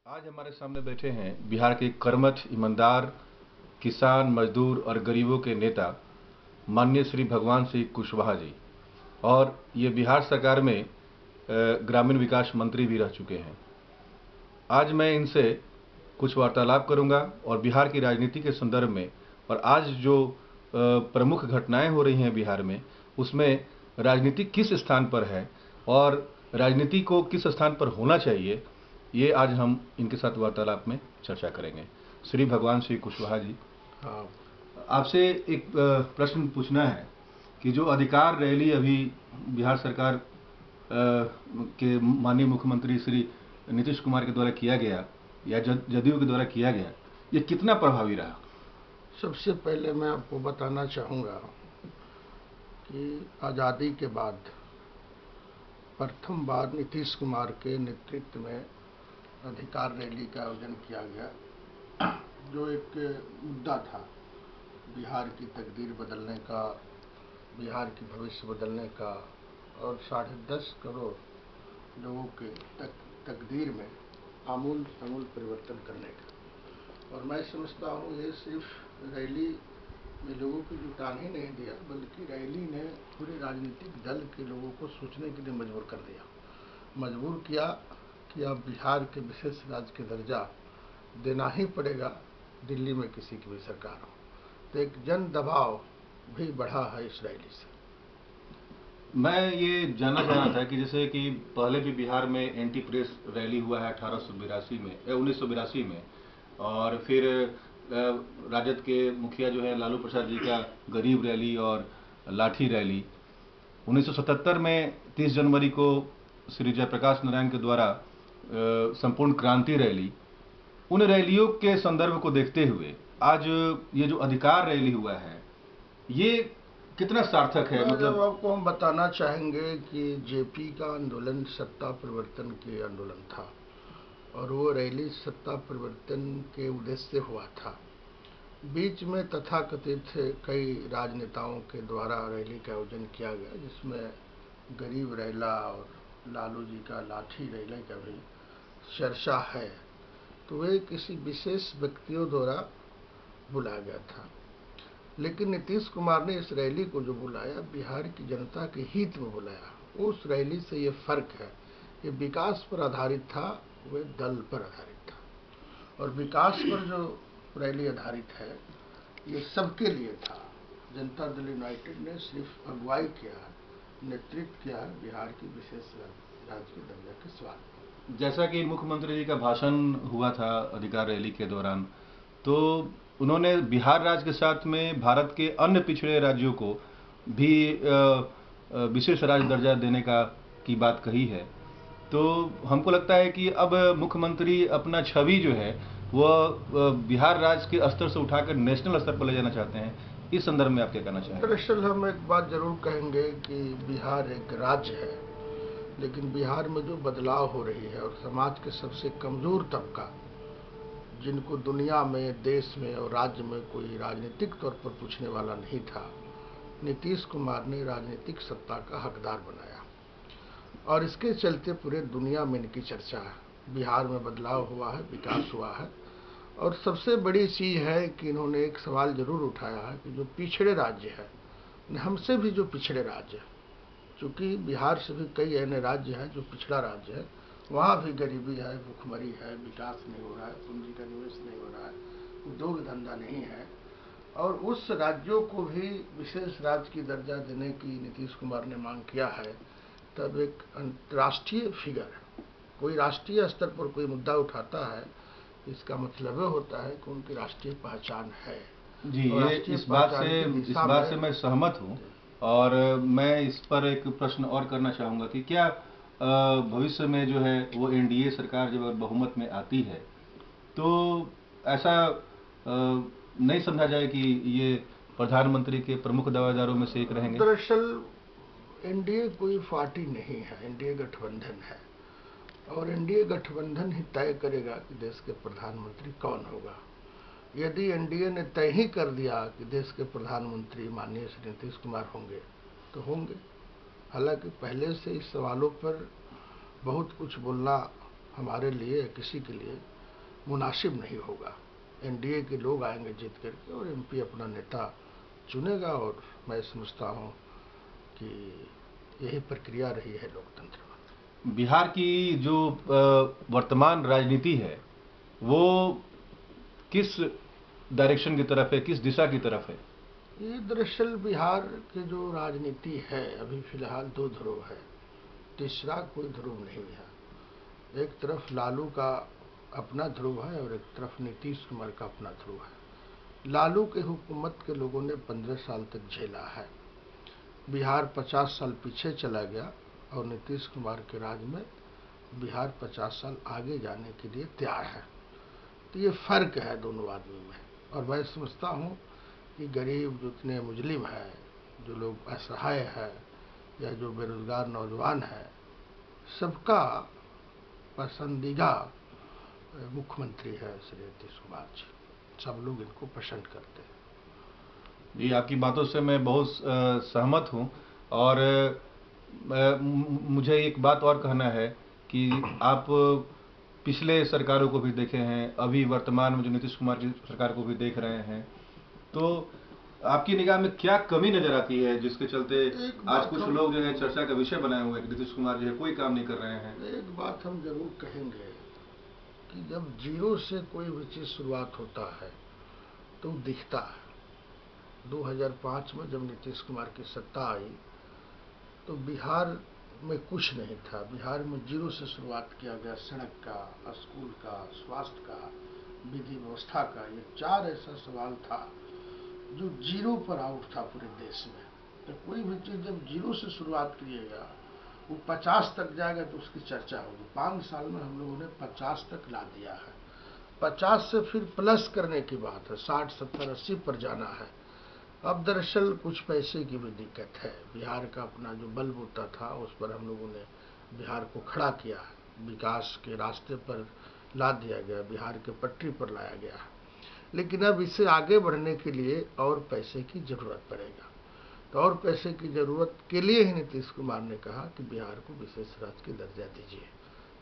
आज हमारे सामने बैठे हैं बिहार के कर्मठ, ईमानदार, किसान, मजदूर और गरीबों के नेता माननीय श्री भगवान सिंह कुशवाहा जी। और ये बिहार सरकार में ग्रामीण विकास मंत्री भी रह चुके हैं। आज मैं इनसे कुछ वार्तालाप करूंगा और बिहार की राजनीति के संदर्भ में और आज जो प्रमुख घटनाएं हो रही हैं बिहार में, उसमें राजनीति किस स्थान पर है और राजनीति को किस स्थान पर होना चाहिए, ये आज हम इनके साथ वार्तालाप में चर्चा करेंगे। श्री भगवान सिंह कुशवाहा जी, हाँ, आपसे एक प्रश्न पूछना है कि जो अधिकार रैली अभी बिहार सरकार के माननीय मुख्यमंत्री श्री नीतीश कुमार के द्वारा किया गया या जदयू के द्वारा किया गया, ये कितना प्रभावी रहा? सबसे पहले मैं आपको बताना चाहूँगा कि आज़ादी के बाद प्रथम बार नीतीश कुमार के नेतृत्व में अधिकार रैली का आयोजन किया गया, जो एक मुद्दा था बिहार की तकदीर बदलने का, बिहार की भविष्य बदलने का और 10.5 करोड़ लोगों के तकदीर में आमूल समूल परिवर्तन करने का। और मैं समझता हूँ ये सिर्फ रैली में लोगों को जुटान ही नहीं दिया, बल्कि रैली ने पूरे राजनीतिक दल के लोगों को सोचने के लिए मजबूर कर दिया, मजबूर किया कि अब बिहार के विशेष राज्य के दर्जा देना ही पड़ेगा, दिल्ली में किसी की भी सरकार हो। तो एक जन दबाव भी बढ़ा है इस रैली से। मैं ये जानना चाह रहा था कि जैसे कि पहले भी बिहार में एंटी प्रेस रैली हुआ है 1982 में, और फिर राजद के मुखिया जो है लालू प्रसाद जी का गरीब रैली और लाठी रैली। 1977 में 30 जनवरी को श्री जयप्रकाश नारायण के द्वारा संपूर्ण क्रांति रैली। उन रैलियों के संदर्भ को देखते हुए आज ये जो अधिकार रैली हुआ है, ये कितना सार्थक है? मतलब आपको हम बताना चाहेंगे कि जेपी का आंदोलन सत्ता परिवर्तन के आंदोलन था और वो रैली सत्ता परिवर्तन के उद्देश्य से हुआ था। बीच में तथाकथित कई राजनेताओं के द्वारा रैली का आयोजन किया गया, जिसमें गरीब रैला और लालू जी का लाठी रैली का भी चर्चा है। तो वे किसी विशेष व्यक्तियों द्वारा बुलाया गया था, लेकिन नीतीश कुमार ने इस रैली को जो बुलाया, बिहार की जनता के हित में बुलाया। उस रैली से ये फर्क है, ये विकास पर आधारित था, वे दल पर आधारित था। और विकास पर जो रैली आधारित है, ये सबके लिए था। जनता दल यूनाइटेड ने सिर्फ अगुवाई किया, नेतृत्व किया बिहार की विशेष राज्य के दर्जा के सवाल। जैसा कि मुख्यमंत्री जी का भाषण हुआ था अधिकार रैली के दौरान, तो उन्होंने बिहार राज्य के साथ में भारत के अन्य पिछड़े राज्यों को भी विशेष राज्य दर्जा देने की बात कही है। तो हमको लगता है कि अब मुख्यमंत्री अपना छवि जो है वह बिहार राज्य के स्तर से उठाकर नेशनल स्तर पर ले जाना चाहते हैं। इस संदर्भ में आप क्या कहना चाहेंगे? दरअसल हम एक बात जरूर कहेंगे कि बिहार एक राज्य है, लेकिन बिहार में जो बदलाव हो रही है और समाज के सबसे कमजोर तबका, जिनको दुनिया में, देश में और राज्य में कोई राजनीतिक तौर पर पूछने वाला नहीं था, नीतीश कुमार ने राजनीतिक सत्ता का हकदार बनाया और इसके चलते पूरे दुनिया में इनकी चर्चा है। बिहार में बदलाव हुआ है, विकास हुआ है। और सबसे बड़ी चीज़ है कि इन्होंने एक सवाल जरूर उठाया है कि जो पिछड़े राज्य है, हमसे भी जो पिछड़े राज्य है, चूँकि बिहार से भी कई ऐसे राज्य हैं जो पिछड़ा राज्य है, वहाँ भी गरीबी है, भुखमरी है, विकास नहीं हो रहा है, पूंजी का निवेश नहीं हो रहा है, उद्योग धंधा नहीं है, और उस राज्यों को भी विशेष राज्य की दर्जा देने की नीतीश कुमार ने मांग किया है। तब एक अंतर्राष्ट्रीय फिगर, कोई राष्ट्रीय स्तर पर कोई मुद्दा उठाता है, इसका मतलब होता है कि उनकी राष्ट्रीय पहचान है। जी, ये इस बात से मैं सहमत हूँ। और मैं इस पर एक प्रश्न और करना चाहूँगा कि क्या भविष्य में जो है वो एनडीए सरकार जब बहुमत में आती है, तो ऐसा नहीं समझा जाए कि ये प्रधानमंत्री के प्रमुख दावेदारों में से एक रहेंगे? दरअसल एनडीए कोई पार्टी नहीं है, एनडीए गठबंधन है, और एनडीए गठबंधन ही तय करेगा कि देश के प्रधानमंत्री कौन होगा। यदि एनडीए ने तय ही कर दिया कि देश के प्रधानमंत्री माननीय श्री नीतीश कुमार होंगे, तो होंगे। हालांकि पहले से इस सवालों पर बहुत कुछ बोलना हमारे लिए किसी के लिए मुनासिब नहीं होगा। एनडीए के लोग आएंगे जीत करके और एमपी अपना नेता चुनेगा, और मैं समझता हूँ कि यही प्रक्रिया रही है लोकतंत्र में। बिहार की जो वर्तमान राजनीति है वो किस डायरेक्शन की तरफ है, किस दिशा की तरफ है? ये दरअसल बिहार की जो राजनीति है अभी फिलहाल दो ध्रुव है, तीसरा कोई ध्रुव नहीं है। एक तरफ लालू का अपना ध्रुव है और एक तरफ नीतीश कुमार का अपना ध्रुव है। लालू के हुकूमत के लोगों ने 15 साल तक झेला है, बिहार 50 साल पीछे चला गया, और नीतीश कुमार के राज में बिहार 50 साल आगे जाने के लिए तैयार है। तो ये फर्क है दोनों आदमी में, और मैं समझता हूँ कि गरीब जितने मुजलिम हैं, जो लोग असहाय है या जो बेरोजगार नौजवान है, सबका पसंदीदा मुख्यमंत्री है श्री नीतीश कुमार जी। सब लोग इनको पसंद करते हैं। जी, आपकी बातों से मैं बहुत सहमत हूँ। और मुझे एक बात और कहना है कि आप पिछले सरकारों को भी देखे हैं, अभी वर्तमान में जो नीतीश कुमार की सरकार को भी देख रहे हैं, तो आपकी निगाह में क्या कमी नजर आती है जिसके चलते आज कुछ लोग जो है चर्चा का विषय बनाए हुए हैं कि नीतीश कुमार जो है कोई काम नहीं कर रहे हैं? एक बात हम जरूर कहेंगे कि जब जीरो से कोई भी चीज शुरुआत होता है तो दिखता है। 2005 में जब नीतीश कुमार की सत्ता आई तो बिहार में कुछ नहीं था, बिहार में जीरो से शुरुआत किया गया। सड़क का, स्कूल का, स्वास्थ्य का, विधि व्यवस्था का, ये चार ऐसा सवाल था जो जीरो पर आउट था पूरे देश में। तो कोई भी चीज जब जीरो से शुरुआत करिएगा वो 50 तक जाएगा तो उसकी चर्चा होगी। 5 साल में हम लोगों ने 50 तक ला दिया है। 50 से फिर प्लस करने की बात है, 60, 70, 80 पर जाना है। अब दरअसल कुछ पैसे की भी दिक्कत है। बिहार का अपना जो बलबूता था उस पर हम लोगों ने बिहार को खड़ा किया है, विकास के रास्ते पर ला दिया गया, बिहार के पटरी पर लाया गया है। लेकिन अब इसे आगे बढ़ने के लिए और पैसे की जरूरत पड़ेगा। तो और पैसे की जरूरत के लिए ही नीतीश कुमार ने कहा कि बिहार को विशेष राज्य की दर्जा दीजिए,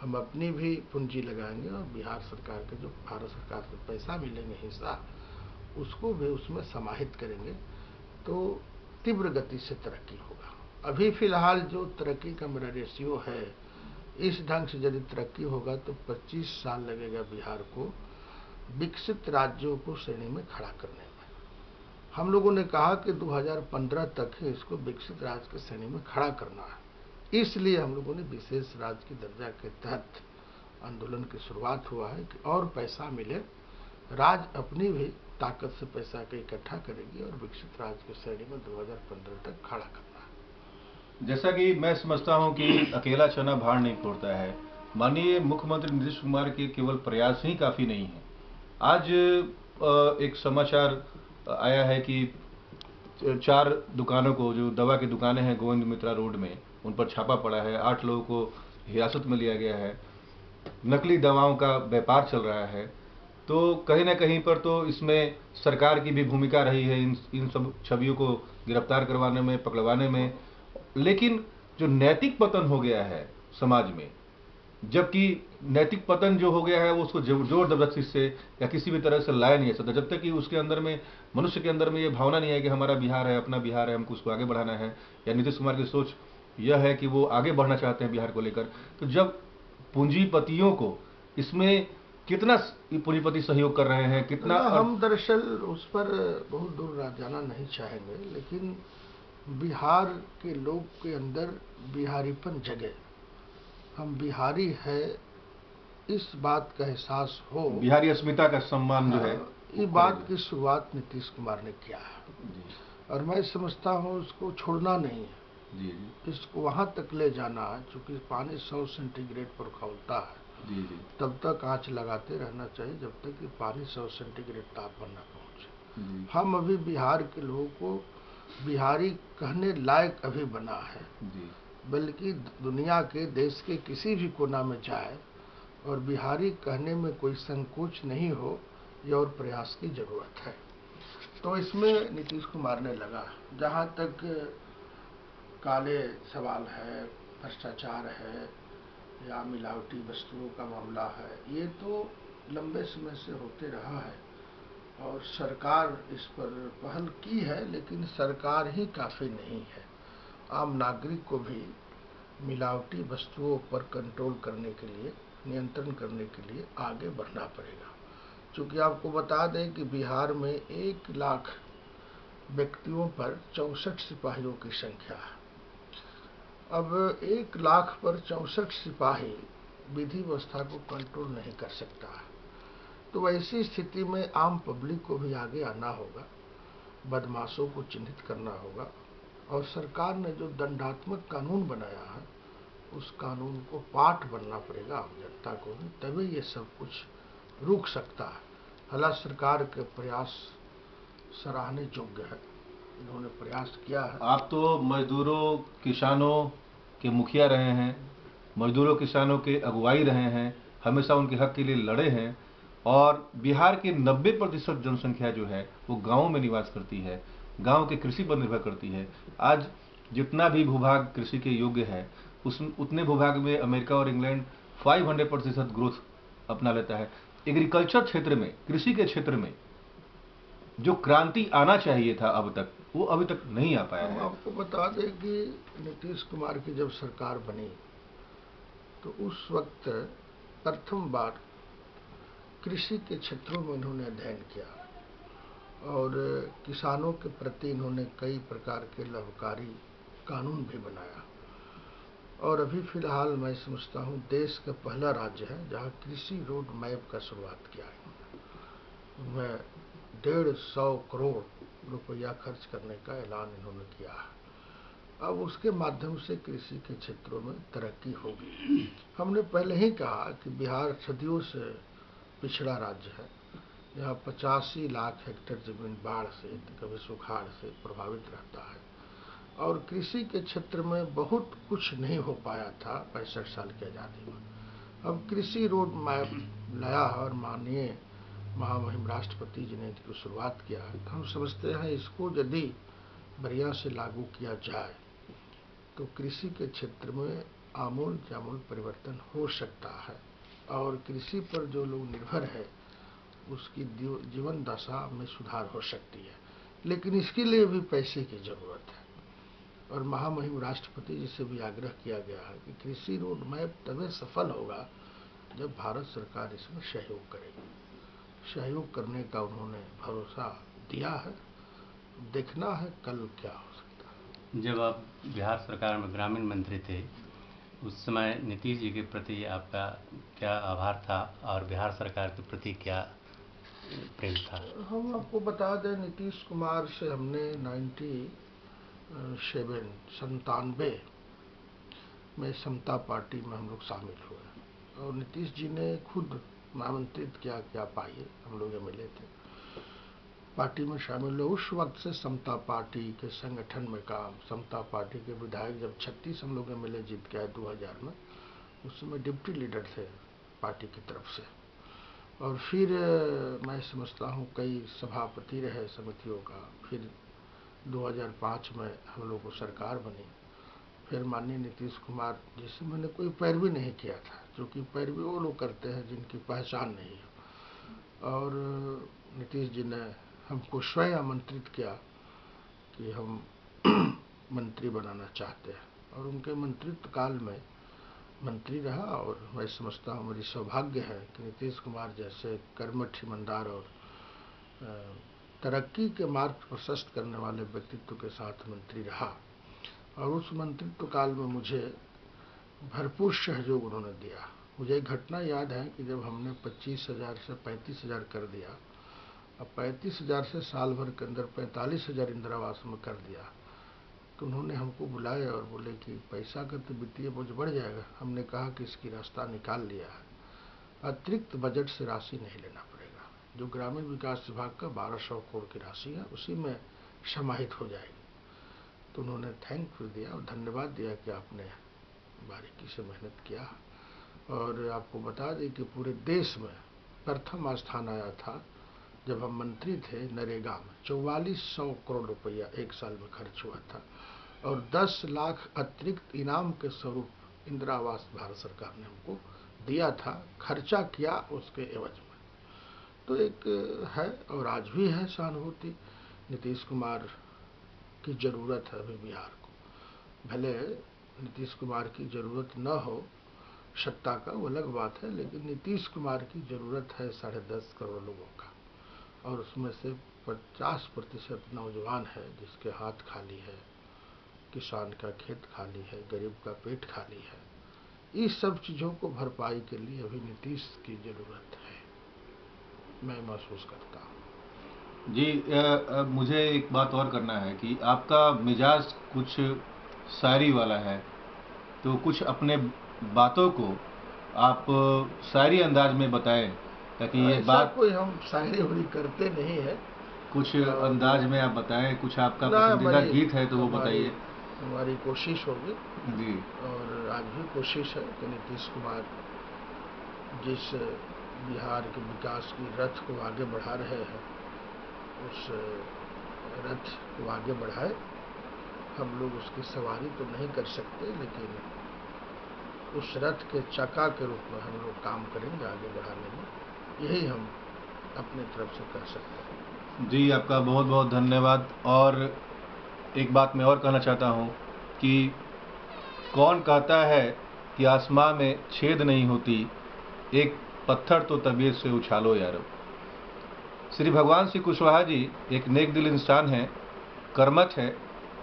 हम अपनी भी पूंजी लगाएंगे और बिहार सरकार के जो भारत सरकार से पैसा मिलेंगे हिस्सा, उसको भी उसमें समाहित करेंगे, तो तीव्र गति से तरक्की होगा। अभी फिलहाल जो तरक्की का मेरा रेशियो है, इस ढंग से यदि तरक्की होगा तो 25 साल लगेगा बिहार को विकसित राज्यों को श्रेणी में खड़ा करने में। हम लोगों ने कहा कि 2015 तक ही इसको विकसित राज्य की श्रेणी में खड़ा करना है। इसलिए हम लोगों ने विशेष राज्य की दर्जा के तहत आंदोलन की शुरुआत हुआ है कि और पैसा मिले, राज्य अपनी भी ताकत से पैसा का इकट्ठा करेगी और विकसित राज्य की श्रेणी में 2015 तक खड़ा करना है। जैसा कि मैं समझता हूं कि अकेला चना भार नहीं फोड़ता है। माननीय मुख्यमंत्री नीतीश कुमार के केवल प्रयास ही काफी नहीं है। आज एक समाचार आया है कि 4 दुकानों को, जो दवा की दुकानें हैं गोविंद मित्रा रोड में, उन पर छापा पड़ा है, 8 लोगों को हिरासत में लिया गया है, नकली दवाओं का व्यापार चल रहा है। तो कहीं ना कहीं पर तो इसमें सरकार की भी भूमिका रही है इन सब छवियों को गिरफ्तार करवाने में, पकड़वाने में। लेकिन जो नैतिक पतन हो गया है समाज में, जबकि नैतिक पतन जो हो गया है वो उसको जोर जबरदस्ती से या किसी भी तरह से लाया नहीं जा सकता, जब तक कि उसके अंदर में, मनुष्य के अंदर में ये भावना नहीं है कि हमारा बिहार है, अपना बिहार है, हमको उसको आगे बढ़ाना है। या नीतीश कुमार की सोच यह है कि वो आगे बढ़ना चाहते हैं बिहार को लेकर। तो जब पूंजीपतियों को इसमें कितना पूंजीपति सहयोग कर रहे हैं, कितना हम दरअसल उस पर बहुत दूर जाना नहीं चाहेंगे, लेकिन बिहार के लोग के अंदर बिहारीपन जगे, हम बिहारी है इस बात का एहसास हो, बिहारी अस्मिता का सम्मान जो है, ये बात की शुरुआत नीतीश कुमार ने किया है। और मैं समझता हूँ उसको छोड़ना नहीं है, जी, इसको वहां तक ले जाना है। चूंकि पानी 100 सेंटीग्रेड पर खौलता है, जी, तब तक आंच लगाते रहना चाहिए जब तक कि पानी 100 सेंटीग्रेड तापमान न पहुंचे। हम अभी बिहार के लोगों को बिहारी कहने लायक अभी बना है, बल्कि दुनिया के देश के किसी भी कोना में जाए और बिहारी कहने में कोई संकोच नहीं हो, ये और प्रयास की जरूरत है। तो इसमें नीतीश कुमार ने लगा। जहाँ तक काले सवाल है, भ्रष्टाचार है, या मिलावटी वस्तुओं का मामला है, ये तो लंबे समय से होते रहा है और सरकार इस पर पहल की है, लेकिन सरकार ही काफ़ी नहीं है। आम नागरिक को भी मिलावटी वस्तुओं पर कंट्रोल करने के लिए, नियंत्रण करने के लिए आगे बढ़ना पड़ेगा। क्योंकि आपको बता दें कि बिहार में 1 लाख व्यक्तियों पर 64 सिपाहियों की संख्या है। अब 1 लाख पर 64 सिपाही विधि व्यवस्था को कंट्रोल नहीं कर सकता है, तो ऐसी स्थिति में आम पब्लिक को भी आगे आना होगा, बदमाशों को चिन्हित करना होगा और सरकार ने जो दंडात्मक कानून बनाया है उस कानून को पाठ बनना पड़ेगा आम जनता को भी, तभी ये सब कुछ रुक सकता है। हालांकि सरकार के प्रयास सराहने योग्य है, इन्होंने प्रयास किया है। आप तो मजदूरों किसानों के मुखिया रहे हैं, मजदूरों किसानों के अगुवाई रहे हैं, हमेशा उनके हक के लिए लड़े हैं और बिहार की 90% जनसंख्या जो है वो गाँव में निवास करती है, गाँव के कृषि पर निर्भर करती है। आज जितना भी भूभाग कृषि के योग्य है उतने भूभाग में अमेरिका और इंग्लैंड 500% ग्रोथ अपना लेता है। एग्रीकल्चर क्षेत्र में, कृषि के क्षेत्र में जो क्रांति आना चाहिए था अब तक, वो अभी तक नहीं आ पाया हम है। आपको बता दें कि नीतीश कुमार की जब सरकार बनी तो उस वक्त प्रथम बार कृषि के क्षेत्रों में इन्होंने अध्ययन किया और किसानों के प्रति इन्होंने कई प्रकार के लाभकारी कानून भी बनाया। और अभी फिलहाल मैं समझता हूँ देश का पहला राज्य है जहाँ कृषि रोड मैप का शुरुआत किया है। उनमें 150 करोड़ रुपया खर्च करने का ऐलान इन्होंने किया है। अब उसके माध्यम से कृषि के क्षेत्रों में तरक्की होगी। हमने पहले ही कहा कि बिहार सदियों से पिछड़ा राज्य है, यहाँ 85 लाख हेक्टेयर जमीन बाढ़ से, कभी सुखाड़ से प्रभावित रहता है और कृषि के क्षेत्र में बहुत कुछ नहीं हो पाया था 65 साल की आज़ादी में। अब कृषि रोड मैप लाया है और माननीय महामहिम राष्ट्रपति जी ने इसकी शुरुआत किया है। हम समझते हैं इसको यदि बढ़िया से लागू किया जाए तो कृषि के क्षेत्र में आमूल जामूल परिवर्तन हो सकता है और कृषि पर जो लोग निर्भर है उसकी जीवन दशा में सुधार हो सकती है, लेकिन इसके लिए भी पैसे की जरूरत है। और महामहिम राष्ट्रपति जी से भी आग्रह किया गया है कि कृषि रोड मैप तभी सफल होगा जब भारत सरकार इसमें सहयोग करेगी। सहयोग करने का उन्होंने भरोसा दिया है, देखना है कल क्या हो सकता है। जब आप बिहार सरकार में ग्रामीण मंत्री थे उस समय नीतीश जी के प्रति आपका क्या आभार था और बिहार सरकार के प्रति क्या प्रेम था? हम आपको बता दें नीतीश कुमार से हमने 97 में समता पार्टी में हम लोग शामिल हुए और नीतीश जी ने खुद आमंत्रित किया कि आप आइए, हम लोग मिले थे, पार्टी में शामिल हुए। उस वक्त से समता पार्टी के संगठन में काम, समता पार्टी के विधायक जब 36 हम लोग मिले जीत के आए 2000 में, उस समय डिप्टी लीडर थे पार्टी की तरफ से। और फिर मैं समझता हूँ कई सभापति रहे समितियों का। फिर 2005 में हम लोग को सरकार बनी। फिर माननीय नीतीश कुमार जिसे मैंने कोई पैरवी नहीं किया था, क्योंकि पैरवी वो लोग करते हैं जिनकी पहचान नहीं है। और नीतीश जी ने हमको स्वयं आमंत्रित किया कि हम मंत्री बनाना चाहते हैं और उनके मंत्रित्व काल में मंत्री रहा। और मैं समझता हूँ मेरी सौभाग्य है कि नीतीश कुमार जैसे कर्मठ, ईमानदार और तरक्की के मार्ग प्रशस्त करने वाले व्यक्तित्व के साथ मंत्री रहा। और उस मंत्रित्व काल में मुझे भरपूर सहयोग उन्होंने दिया। मुझे एक घटना याद है कि जब हमने 25,000 से 35,000 कर दिया, अब 35,000 से साल भर के अंदर 45,000 इंदिरा आवास में कर दिया, तो उन्होंने हमको बुलाया और बोले कि पैसा का तो वित्तीय बोझ बढ़ जाएगा। हमने कहा कि इसकी रास्ता निकाल लिया है, अतिरिक्त बजट से राशि नहीं लेना पड़ेगा। जो ग्रामीण विकास विभाग का 1200 करोड़ की राशि है उसी में समाहित हो जाएगी। तो उन्होंने थैंक दिया और धन्यवाद दिया कि आपने बारीकी से मेहनत किया। और आपको बता दें कि पूरे देश में प्रथम स्थान आया था जब हम मंत्री थे नरेगा में। 4400 करोड़ रुपया एक साल में खर्च हुआ था और 10 लाख अतिरिक्त इनाम के स्वरूप इंदिरा आवास भारत सरकार ने हमको दिया था, खर्चा किया उसके एवज में। तो एक है और आज भी है सहानुभूति। नीतीश कुमार की ज़रूरत है अभी बिहार को। भले नीतीश कुमार की ज़रूरत न हो सत्ता का, वो अलग बात है, लेकिन नीतीश कुमार की ज़रूरत है 10.5 करोड़ लोगों का, और उसमें से 50% नौजवान है जिसके हाथ खाली है, किसान का खेत खाली है, गरीब का पेट खाली है। इस सब चीज़ों को भरपाई के लिए अभी नीतीश की ज़रूरत है, मैं महसूस करता हूँ। जी, मुझे एक बात और करना है कि आपका मिजाज कुछ शायरी वाला है, तो कुछ अपने बातों को आप शायरी अंदाज में बताएं ताकि ये ऐसा बात कोई हम शायरी वायरी करते नहीं है। कुछ अंदाज में आप बताएं। कुछ आपका ना, पसंदीदा गीत है तो वो बताइए। हमारी कोशिश होगी जी। और आज भी कोशिश है कि नीतीश कुमार जिस बिहार के विकास की रथ को आगे बढ़ा रहे हैं उस रथ को आगे बढ़ाए। हम लोग उसकी सवारी तो नहीं कर सकते, लेकिन उस रथ के चक्का के रूप में हम लोग काम करेंगे आगे बढ़ाने में। यही हम अपनी तरफ से कर सकते हैं। जी, आपका बहुत बहुत धन्यवाद। और एक बात मैं और कहना चाहता हूँ कि कौन कहता है कि आसमां में छेद नहीं होती, एक पत्थर तो तबीयत से उछालो यारो। श्री भगवान श्री कुशवाहा जी एक नेक दिल इंसान हैं, कर्मठ हैं,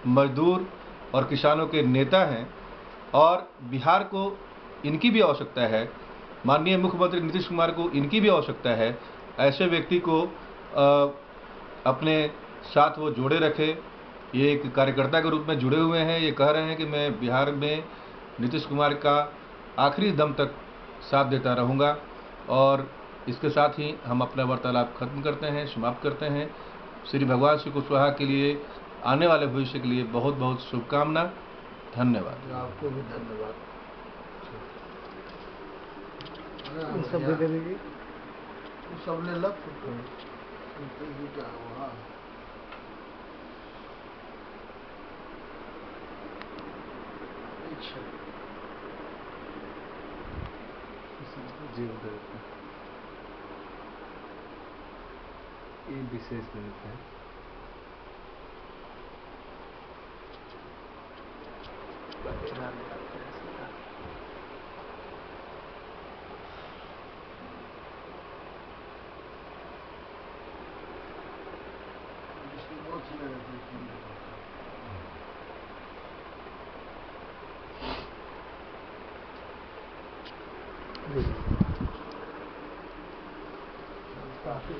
मजदूर और किसानों के नेता हैं, और बिहार को इनकी भी आवश्यकता है। माननीय मुख्यमंत्री नीतीश कुमार को इनकी भी आवश्यकता है। ऐसे व्यक्ति को अपने साथ वो जोड़े रखे। ये एक कार्यकर्ता के रूप में जुड़े हुए हैं। ये कह रहे हैं कि मैं बिहार में नीतीश कुमार का आखिरी दम तक साथ देता रहूँगा। और इसके साथ ही हम अपना वार्तालाप खत्म करते हैं, समाप्त करते हैं। श्री भगवान श्री कुशवाहा के लिए आने वाले भविष्य के लिए बहुत बहुत शुभकामना। धन्यवाद। आपको भी धन्यवाद। सब दे देंगे। सब ले लग क्या हुआ? अच्छा, जी दे देते हैं, ये विशेष दे देते हैं। काफी